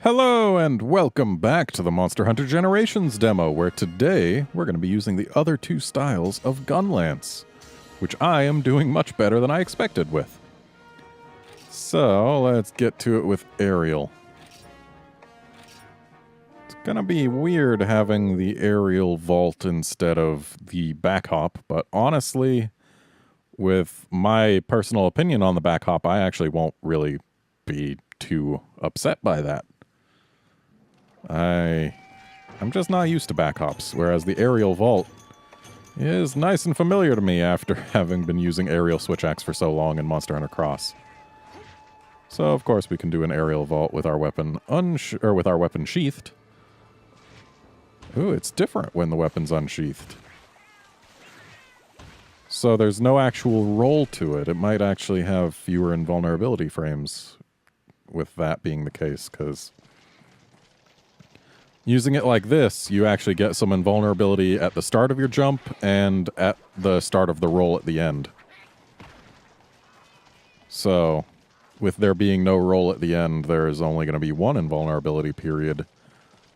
Hello and welcome back to the Monster Hunter Generations demo, where today we're going to be using the other two styles of Funlance, which I am doing much better than I expected with. So let's get to it with aerial. It's going to be weird having the aerial vault instead of the back hop, but honestly, with my personal opinion on the back hop, I actually won't really be too upset by that. I'm just not used to back hops, whereas the aerial vault is nice and familiar to me after having been using aerial switch axe for so long in Monster Hunter Cross. So of course we can do an aerial vault with our weapon sheathed. Ooh, it's different when the weapon's unsheathed. So there's no actual roll to it. It might actually have fewer invulnerability frames with that being the case, because using it like this, you actually get some invulnerability at the start of your jump and at the start of the roll at the end. So, with there being no roll at the end, there is only going to be one invulnerability period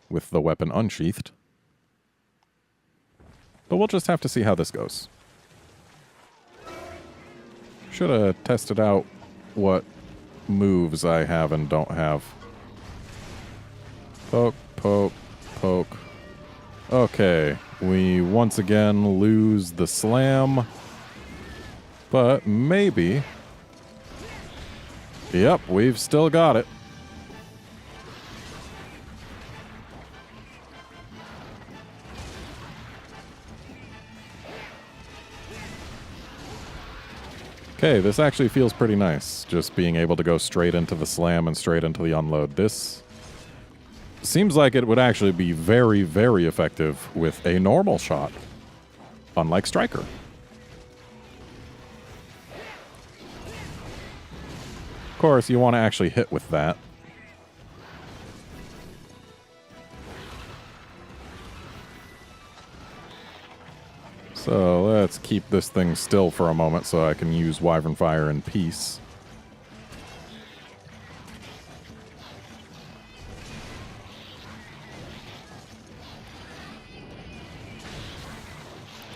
with the weapon unsheathed. But we'll just have to see how this goes. Should have tested out what moves I have and don't have. Poke, poke, poke. Okay, we once again lose the slam. But maybe. Yep, we've still got it. Okay, this actually feels pretty nice, just being able to go straight into the slam and straight into the unload. This seems like it would actually be very, very effective with a normal shot, unlike Striker. Of course, you want to actually hit with that. So let's keep this thing still for a moment so I can use Wyvern Fire in peace.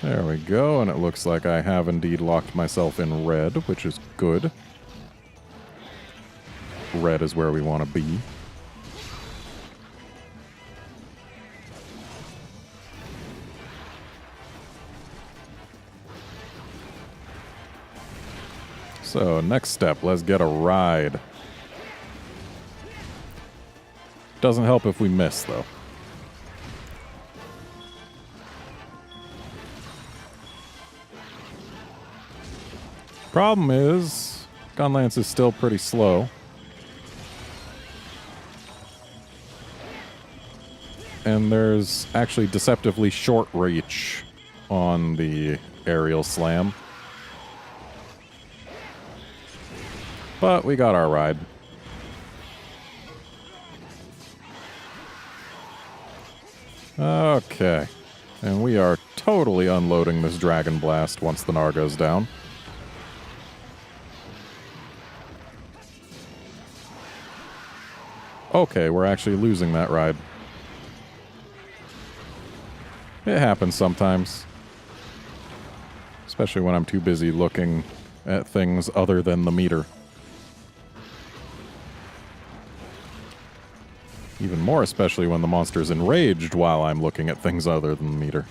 There we go, and it looks like I have indeed locked myself in red, which is good. Red is where we want to be. So, next step, let's get a ride. Doesn't help if we miss, though. Problem is, Funlance is still pretty slow. And there's actually deceptively short reach on the aerial slam. But we got our ride. Okay. And we are totally unloading this Dragon Blast once the Gnar goes down. Okay, we're actually losing that ride. It happens sometimes. Especially when I'm too busy looking at things other than the meter. Even more especially when the monster's enraged while I'm looking at things other than the meter.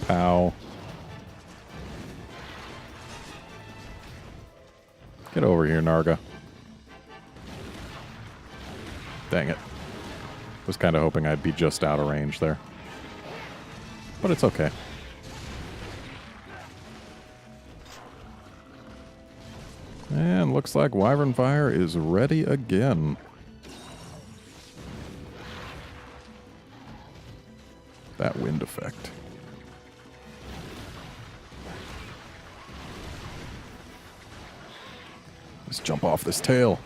Pow. Get over here, Narga. Dang it. Was kind of hoping I'd be just out of range there. But it's okay. And looks like Wyvern Fire is ready again. That wind effect. Let's jump off this tail.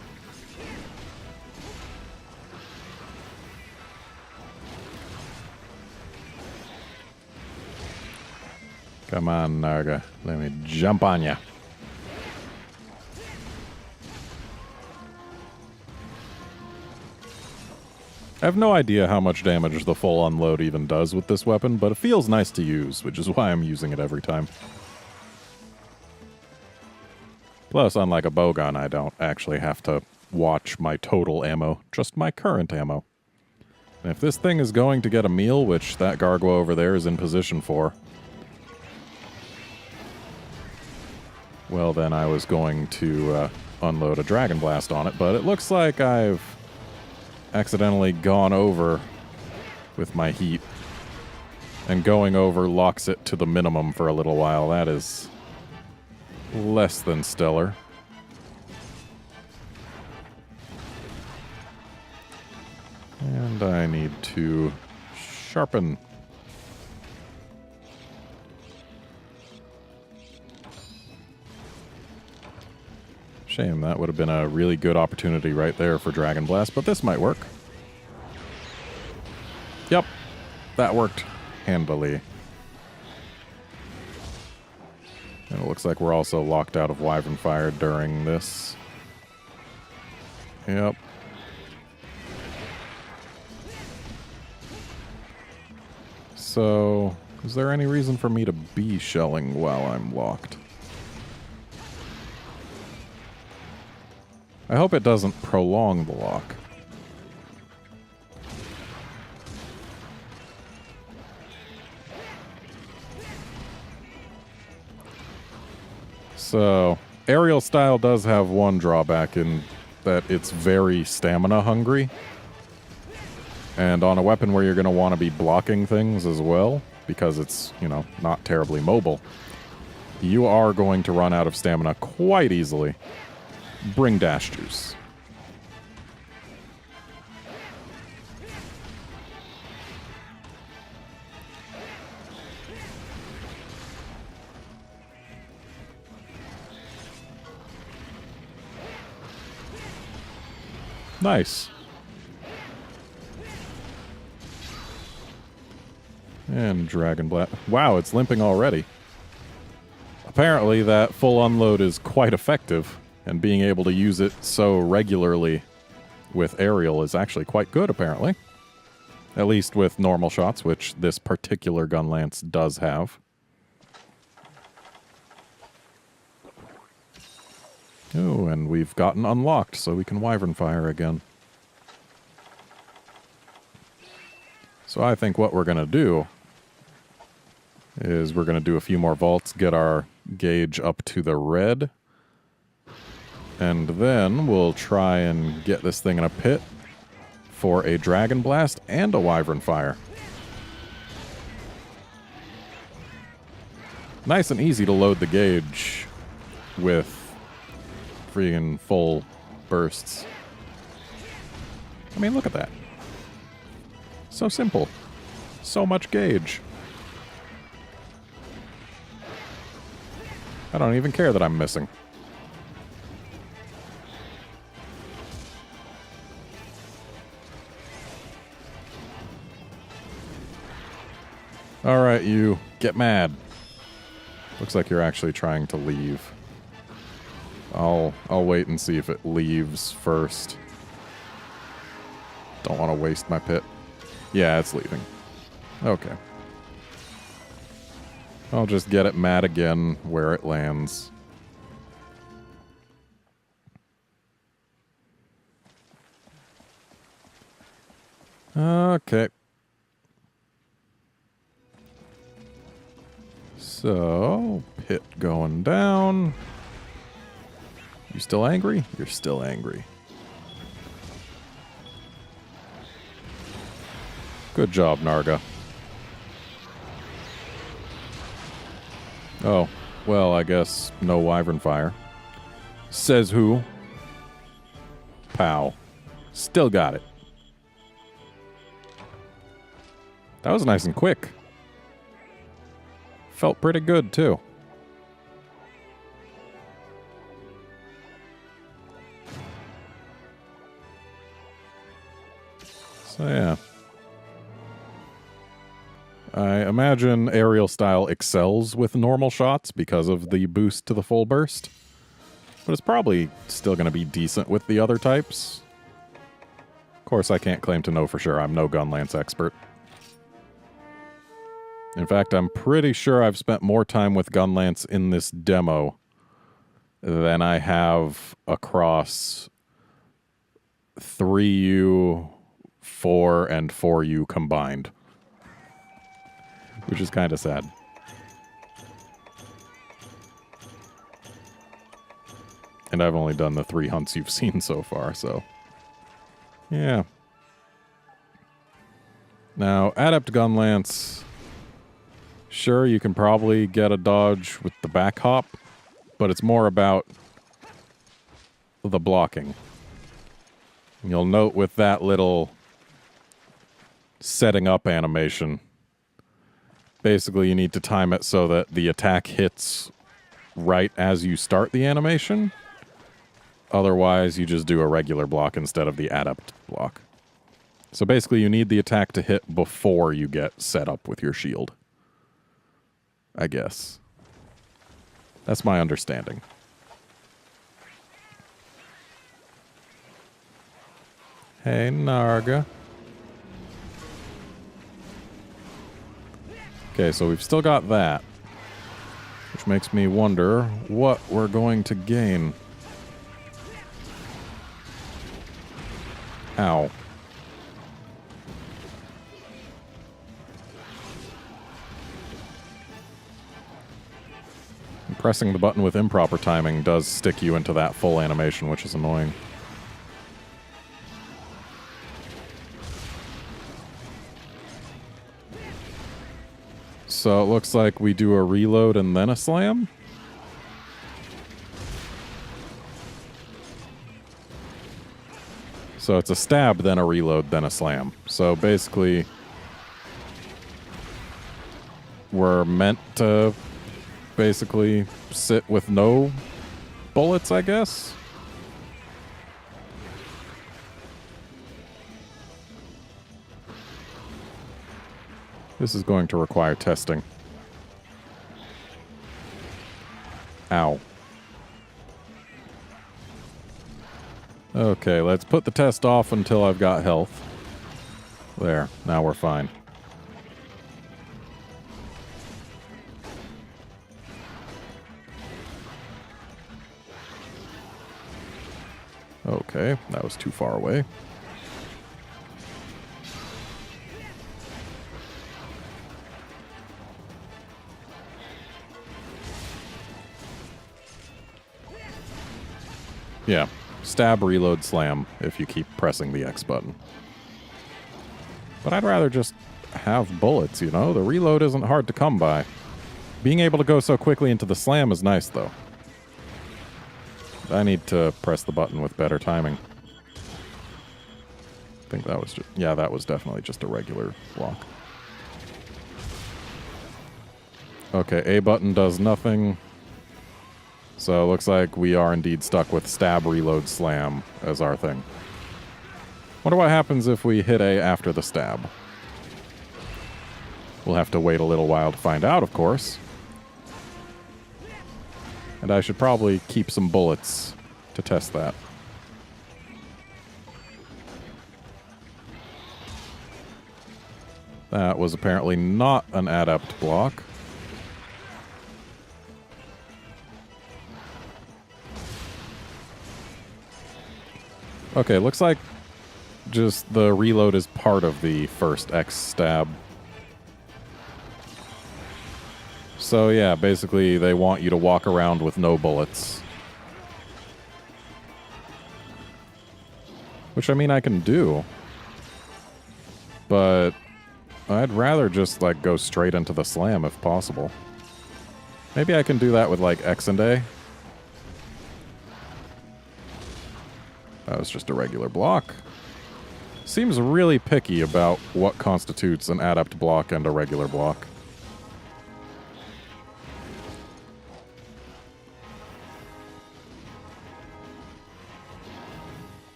Come on, Narga. Let me jump on ya. I have no idea how much damage the full unload even does with this weapon, but it feels nice to use, which is why I'm using it every time. Plus, unlike a bowgun, I don't actually have to watch my total ammo, just my current ammo. And if this thing is going to get a meal, which that gargoyle over there is in position for, well, then I was going to unload a Dragon Blast on it, but it looks like I've accidentally gone over with my heat, and going over locks it to the minimum for a little while. That is less than stellar. And I need to sharpen. Shame, that would have been a really good opportunity right there for Dragon Blast, but this might work. Yep, that worked handily. And it looks like we're also locked out of Wyvern Fire during this. Yep. So, is there any reason for me to be shelling while I'm locked? I hope it doesn't prolong the lock. So, aerial style does have one drawback in that it's very stamina hungry. And on a weapon where you're going to want to be blocking things as well, because it's, you know, not terribly mobile, you are going to run out of stamina quite easily. Bring dash juice. Nice. And Dragon Blast. Wow, it's limping already. Apparently that full unload is quite effective, and being able to use it so regularly with aerial is actually quite good, apparently. At least with normal shots, which this particular gun lance does have. Oh, and we've gotten unlocked, so we can Wyvern Fire again. So I think what we're going to do is we're going to do a few more vaults, get our gauge up to the red, and then we'll try and get this thing in a pit for a Dragon Blast and a Wyvern Fire. Nice and easy to load the gauge with freaking full bursts. I mean, look at that. So simple. So much gauge. I don't even care that I'm missing. Alright, you. Get mad. Looks like you're actually trying to leave. I'll wait and see if it leaves first. Don't want to waste my pit. Yeah, it's leaving. Okay. I'll just get it mad again where it lands. Okay. So, pit going down. You still angry? You're still angry. Good job, Narga. Oh, well, I guess no Wyvern Fire. Says who? Pow. Still got it. That was nice and quick. Felt pretty good, too. So, yeah. I imagine aerial style excels with normal shots because of the boost to the full burst. But it's probably still going to be decent with the other types. Of course, I can't claim to know for sure. I'm no Gunlance expert. In fact, I'm pretty sure I've spent more time with Gunlance in this demo than I have across 3U, 4, and 4U combined. Which is kind of sad. And I've only done the 3 hunts you've seen so far, so... yeah. Now, Adept Gunlance... sure, you can probably get a dodge with the back hop, but it's more about the blocking. You'll note with that little setting up animation, basically you need to time it so that the attack hits right as you start the animation. Otherwise, you just do a regular block instead of the adept block. So basically, you need the attack to hit before you get set up with your shield. I guess. That's my understanding. Hey, Narga. Okay, so we've still got that. Which makes me wonder what we're going to gain. Ow. Pressing the button with improper timing does stick you into that full animation, which is annoying. So it looks like we do a reload and then a slam? So it's a stab, then a reload, then a slam. So basically, we're meant to basically sit with no bullets, I guess? This is going to require testing. Ow. Okay, let's put the test off until I've got health. There, now we're fine. Okay, that was too far away. Yeah, stab, reload, slam if you keep pressing the X button. But I'd rather just have bullets, you know? The reload isn't hard to come by. Being able to go so quickly into the slam is nice, though. I need to press the button with better timing. I think that was just... yeah, that was definitely just a regular block. Okay, A button does nothing. So it looks like we are indeed stuck with stab, reload, slam as our thing. Wonder what happens if we hit A after the stab. We'll have to wait a little while to find out, of course. And I should probably keep some bullets to test that. That was apparently not an adept block. Okay, looks like just the reload is part of the first X stab. So yeah, basically they want you to walk around with no bullets. Which, I mean, I can do. But I'd rather just, like, go straight into the slam if possible. Maybe I can do that with, like, X and A. That was just a regular block. Seems really picky about what constitutes an adept block and a regular block.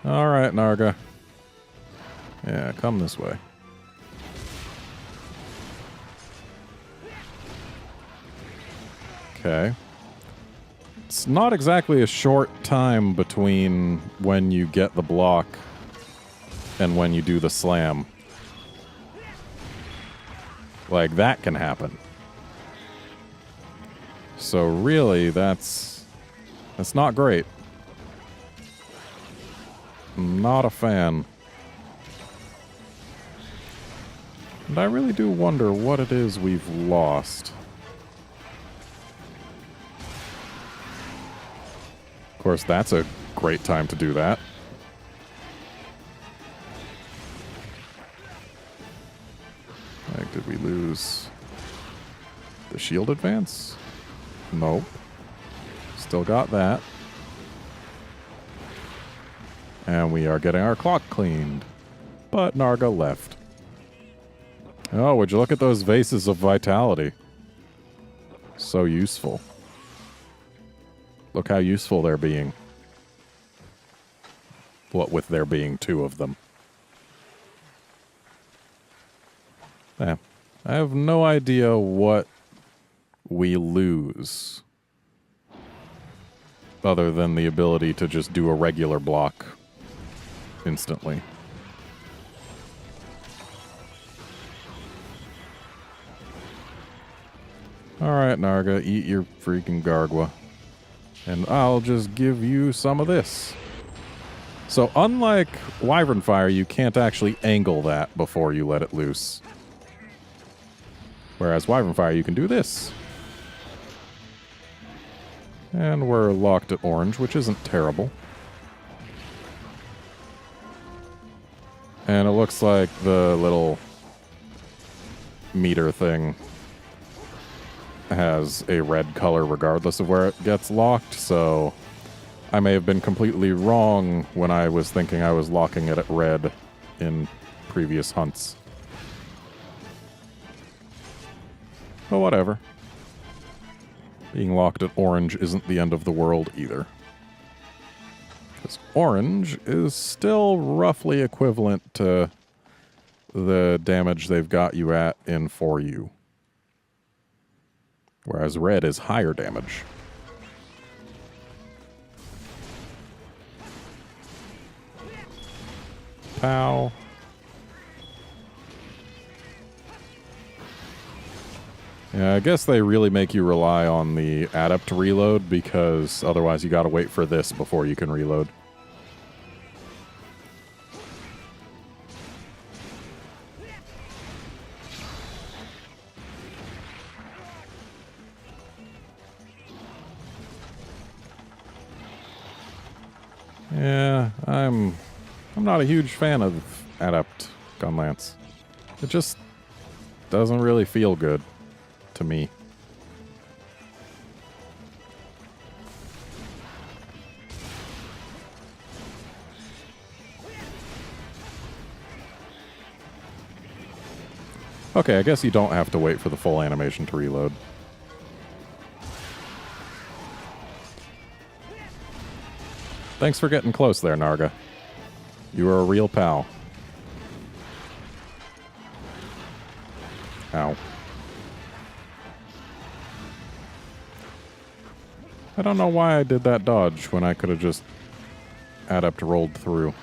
Alright, Narga. Yeah, come this way. Okay. It's not exactly a short time between when you get the block and when you do the slam. Like, that can happen. So really, that's not great. I'm not a fan. And I really do wonder what it is we've lost. Of course, that's a great time to do that. Like, did we lose the shield advance? Nope. Still got that. And we are getting our clock cleaned. But Narga left. Oh, would you look at those vases of vitality? So useful. Look how useful they're being. What with there being 2 of them. Yeah. I have no idea what we lose. Other than the ability to just do a regular block instantly. Alright, Narga, eat your freaking Gargwa. And I'll just give you some of this. So unlike Wyvern Fire, you can't actually angle that before you let it loose. Whereas Wyvern Fire, you can do this. And we're locked at orange, which isn't terrible. And it looks like the little meter thing has a red color regardless of where it gets locked, so I may have been completely wrong when I was thinking I was locking it at red in previous hunts. But whatever. Being locked at orange isn't the end of the world either. Because orange is still roughly equivalent to the damage they've got you at in 4U. Whereas red is higher damage. Pow. Yeah, I guess they really make you rely on the adept reload because otherwise you gotta wait for this before you can reload. Yeah, I'm not a huge fan of adept Gunlance. It just doesn't really feel good to me. Okay, I guess you don't have to wait for the full animation to reload. Thanks for getting close there, Narga. You are a real pal. Ow. I don't know why I did that dodge when I could have just adept rolled through.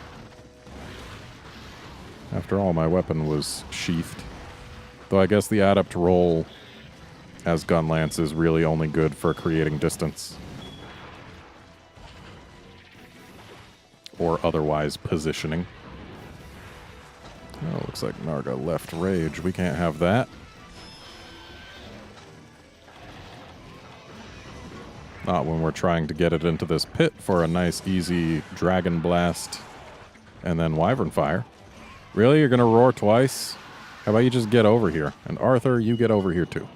After all, my weapon was sheathed. Though I guess the adept roll as Gunlance is really only good for creating distance. Or otherwise positioning. Oh, looks like Narga left rage. We can't have that. Not when we're trying to get it into this pit for a nice, easy Dragon Blast and then Wyvern Fire. Really? You're gonna roar twice? How about you just get over here? And Arthur, you get over here too.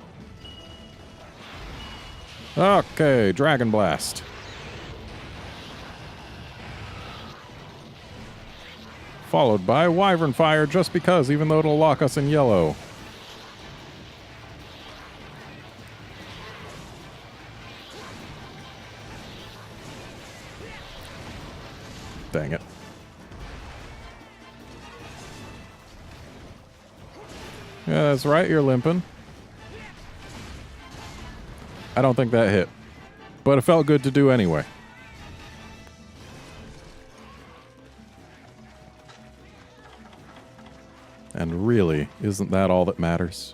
Okay, Dragon Blast. Followed by Wyvern Fire just because, even though it'll lock us in yellow. Dang it. Yeah, that's right, you're limping. I don't think that hit. But it felt good to do anyway. And really, isn't that all that matters?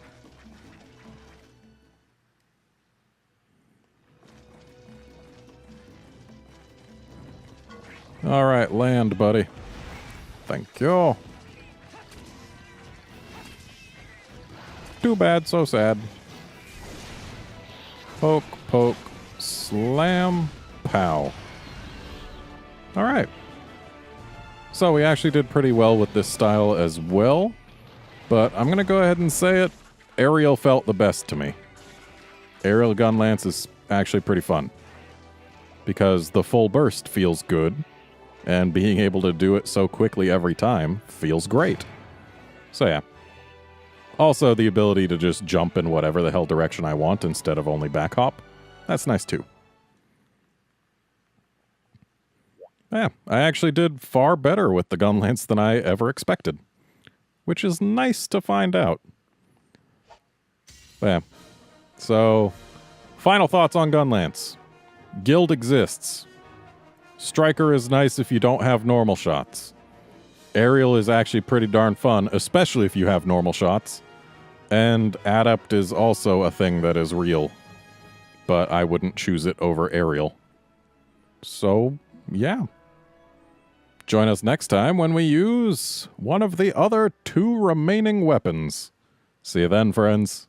Alright, land, buddy. Thank you. Too bad, so sad. Poke, poke, slam, pow. Alright. So we actually did pretty well with this style as well. But I'm going to go ahead and say it. Aerial felt the best to me. Aerial gun lance is actually pretty fun. Because the full burst feels good. And being able to do it so quickly every time feels great. So yeah. Also, the ability to just jump in whatever the hell direction I want instead of only back hop. That's nice too. Yeah, I actually did far better with the gun lance than I ever expected. Which is nice to find out. Yeah. So, final thoughts on gun lance. Guild exists. Striker is nice if you don't have normal shots. Aerial is actually pretty darn fun, especially if you have normal shots. And Adept is also a thing that is real. But I wouldn't choose it over Aerial. So, yeah. Join us next time when we use one of the other 2 remaining weapons. See you then, friends.